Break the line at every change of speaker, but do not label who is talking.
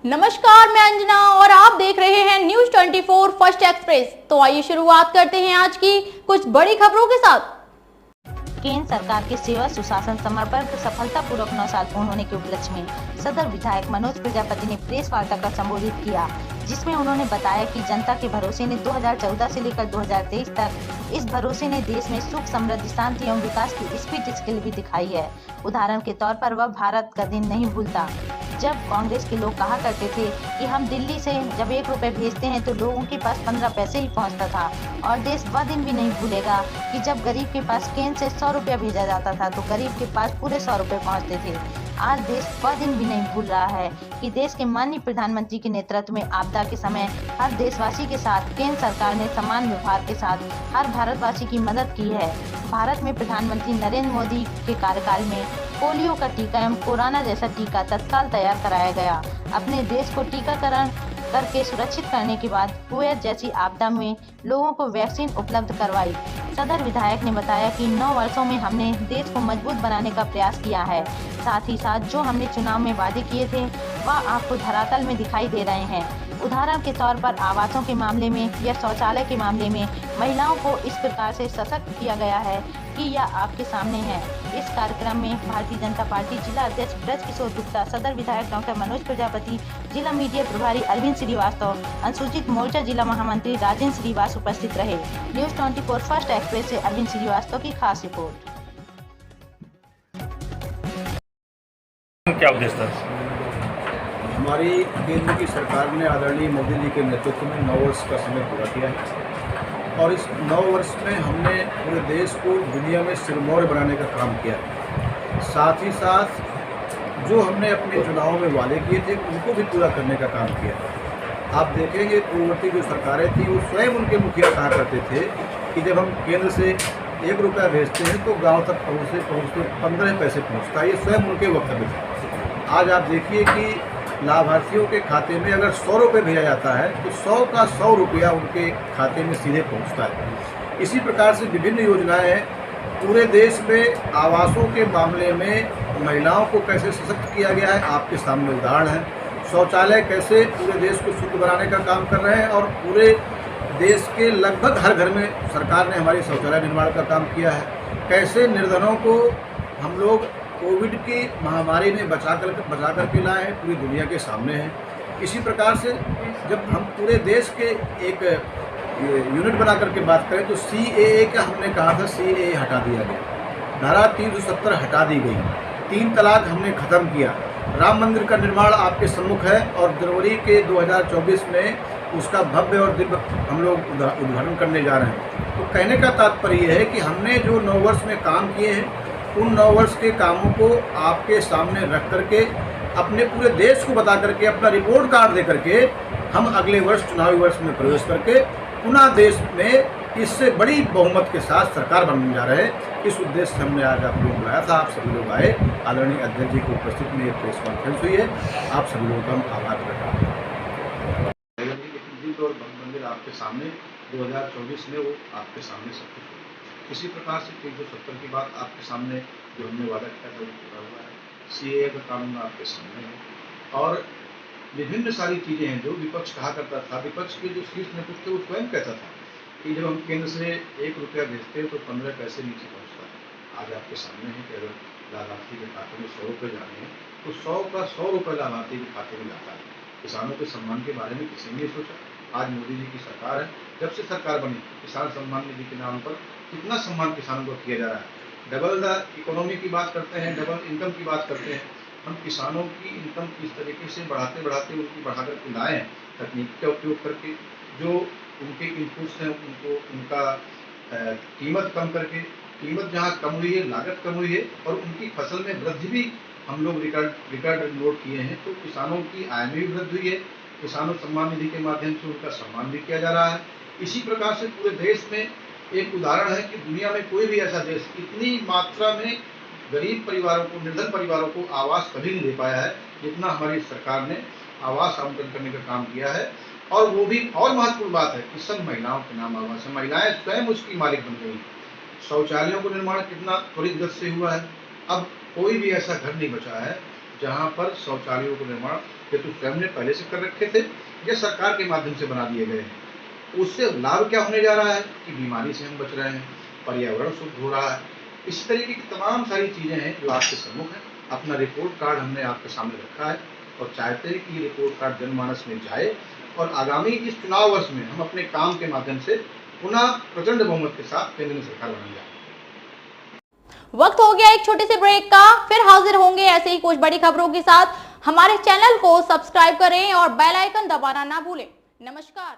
नमस्कार, मैं अंजना और आप देख रहे हैं न्यूज 24 फर्स्ट एक्सप्रेस। तो आइए शुरुआत करते हैं आज की कुछ बड़ी खबरों के साथ।
केंद्र सरकार के सेवा सुशासन समर्पण सफलतापूर्वक 9 साल पूर्ण होने के उपलक्ष्य में सदर विधायक मनोज प्रजापति ने प्रेस वार्ता कर संबोधित किया, जिसमें उन्होंने बताया कि जनता के भरोसे ने 2014 से लेकर 2023 तक इस भरोसे ने देश में सुख, समृद्धि, शांति एवं विकास की स्पीड स्केल भी दिखाई है। उदाहरण के तौर पर वह भारत का दिन नहीं भूलता। जब कांग्रेस के लोग कहा करते थे कि हम दिल्ली से जब 1 रुपए भेजते हैं तो लोगों के पास 15 पैसे ही पहुंचता था, और देश वह दिन भी नहीं भूलेगा कि जब गरीब के पास केंद्र से 100 रुपया भेजा जाता था तो गरीब के पास पूरे 100 रुपए पहुंचते थे। आज देश वह दिन भी नहीं भूल रहा है कि देश के माननीय प्रधानमंत्री के नेतृत्व में आपदा के समय हर देशवासी के साथ केंद्र सरकार ने समान व्यवहार के साथ हर भारतवासी की मदद की है। भारत में प्रधानमंत्री नरेंद्र मोदी के कार्यकाल में पोलियो का टीका एवं कोरोना जैसा टीका तत्काल तैयार कराया गया। अपने देश को टीकाकरण करके सुरक्षित करने के बाद कुवैत जैसी आपदा में लोगों को वैक्सीन उपलब्ध करवाई। सदर विधायक ने बताया कि 9 वर्षों में हमने देश को मजबूत बनाने का प्रयास किया है। साथ ही साथ जो हमने चुनाव में वादे किए थे वह आपको धरातल में दिखाई दे रहे हैं। उदाहरण के तौर पर आवासों के मामले में या शौचालय के मामले में महिलाओं को इस प्रकार से सशक्त किया गया है कि यह आपके सामने है। इस कार्यक्रम में भारतीय जनता पार्टी जिला अध्यक्ष ब्रज किशोर गुप्ता, सदर विधायक डॉक्टर मनोज प्रजापति, जिला मीडिया प्रभारी अरविंद श्रीवास्तव, अनुसूचित मोर्चा जिला महामंत्री राजेंद्र श्रीवास उपस्थित रहे। न्यूज 24 फर्स्ट एक्सप्रेस से अरविंद श्रीवास्तव की खास रिपोर्ट।
क्या उद्देश्य था?
हमारी केंद्र की सरकार ने आदरणीय मोदी जी के नेतृत्व में 9 वर्ष का समय पूरा किया है, और इस 9 वर्ष में हमने पूरे देश को दुनिया में सिरमौर बनाने का काम किया है। साथ ही साथ जो हमने अपने चुनाव में वादे किए थे उनको भी पूरा करने का काम किया है। आप देखेंगे पूर्ववर्ती जो सरकारें थी वो स्वयं उनके मुखिया कहा करते थे कि जब हम केंद्र से 1 रुपया भेजते हैं तो गाँव तक पहुँचते 15 पैसे पहुँचता है। ये स्वयं उनके वक्तव्य थे। आज आप देखिए कि लाभार्थियों के खाते में अगर 100 रुपये भेजा जाता है तो 100 का 100 रुपया उनके खाते में सीधे पहुंचता है। इसी प्रकार से विभिन्न योजनाएं हैं। पूरे देश में आवासों के मामले में महिलाओं को कैसे सशक्त किया गया है आपके सामने उदाहरण है। शौचालय कैसे पूरे देश को शुद्ध बनाने का काम कर रहे हैं, और पूरे देश के लगभग हर घर में सरकार ने हमारी शौचालय निर्माण का काम किया है। कैसे निर्धनों को हम लोग कोविड की महामारी में बचा करके लाए हैं, पूरी दुनिया के सामने है। इसी प्रकार से जब हम पूरे देश के एक यूनिट बना करके बात करें तो CAA का हमने कहा था, CAA हटा दिया गया, धारा 370 हटा दी गई, 3 तलाक हमने ख़त्म किया, राम मंदिर का निर्माण आपके सम्मुख है, और जनवरी के 2024 में उसका भव्य और दिव्य हम लोग उद्घाटन करने जा रहे हैं। तो कहने का तात्पर्य यह है कि हमने जो 9 वर्ष में काम किए हैं उन 9 वर्ष के कामों को आपके सामने रख करके, अपने पूरे देश को बता करके, अपना रिपोर्ट कार्ड दे करके हम अगले वर्ष चुनावी वर्ष में प्रवेश करके पुनः देश में इससे बड़ी बहुमत के साथ सरकार बनने जा रहे हैं। इस उद्देश्य से हमने आज आप लोग बुलाया था। आप सभी लोग आए। आदरणीय अध्यक्ष जी की उपस्थिति में एक प्रेस कॉन्फ्रेंस हुई है। आप सभी लोगों का हम आभार प्रकट करते हैं। लेकिन और मंदिर आपके सामने 2024 में वो आपके सामने सब कुछ हुआ। इसी प्रकार से 370 की बात आपके सामने जो हमने वादा किया था वो पूरा हुआ है। CAA का कानून आपके सामने है, और विभिन्न सारी चीज़ें हैं जो विपक्ष कहा करता था। विपक्ष के जो शीर्ष नेतृत्व थे वो स्वयं कहता था कि जब हम केंद्र से 1 रुपया भेजते हैं तो 15 पैसे नीचे पहुँचता है। आज आपके सामने है कि अगर लाभार्थी के खाते में 100 रुपये जाने हैं तो 100 का 100 रुपये लाभार्थी के खाते में जाता है। किसानों के सम्मान के बारे में किसी ने सोचा? आज मोदी जी की सरकार है, जब से सरकार बनी किसान सम्मान निधि के नाम पर कितना सम्मान किसानों को किया जा रहा है। डबल द इकोनॉमी की बात करते हैं, डबल इनकम की बात करते हैं। हम किसानों की इनकम किस तरीके से बढ़ाते उनकी बढ़ा करके लाए हैं, तकनीक का उपयोग करके, जो उनके इनपुट्स हैं उनको उनका कीमत कम करके, कीमत जहाँ कम हुई है लागत कम हुई है, और उनकी फसल में वृद्धि भी हम लोग रिकॉर्ड नोट किए हैं। तो किसानों की आय में भी वृद्धि हुई है। किसानों सम्मान निधि के माध्यम से उनका सम्मान भी किया जा रहा है। इसी प्रकार से पूरे देश में एक उदाहरण है कि दुनिया में कोई भी ऐसा देश इतनी मात्रा में गरीब परिवारों को, निर्धन परिवारों को आवास कभी नहीं दे पाया है जितना हमारी सरकार ने आवास आवंटन करने का काम किया है। और वो भी और महत्वपूर्ण बात है कि सब महिलाओं के नाम आवास है, महिलाएं स्वयं उसकी मालिक बन गई। शौचालयों का निर्माण कितना त्वरित गति से हुआ है। अब कोई भी ऐसा घर नहीं बचा है जहाँ पर शौचालयों का निर्माण हेतु स्वयं ने पहले से कर रखे थे या सरकार के माध्यम से बना दिए गए हैं। उससे लाभ क्या होने जा रहा है कि बीमारी से हम बच रहे हैं, पर्यावरण शुद्ध हो रहा है। इस तरीके की तमाम सारी चीज़ें हैं जो आपके सम्मुख हैं। अपना रिपोर्ट कार्ड हमने आपके सामने रखा है और चाहते हैं कि ये रिपोर्ट कार्ड जनमानस में जाए और आगामी इस चुनाव वर्ष में हम अपने काम के माध्यम से पुनः प्रचंड बहुमत के साथ केंद्र में सरकार बनाने जा रहे हैं।
वक्त हो गया एक छोटे से ब्रेक का, फिर हाजिर होंगे ऐसे ही कुछ बड़ी खबरों के साथ। हमारे चैनल को सब्सक्राइब करें और बेल आइकन दबाना ना भूलें। नमस्कार।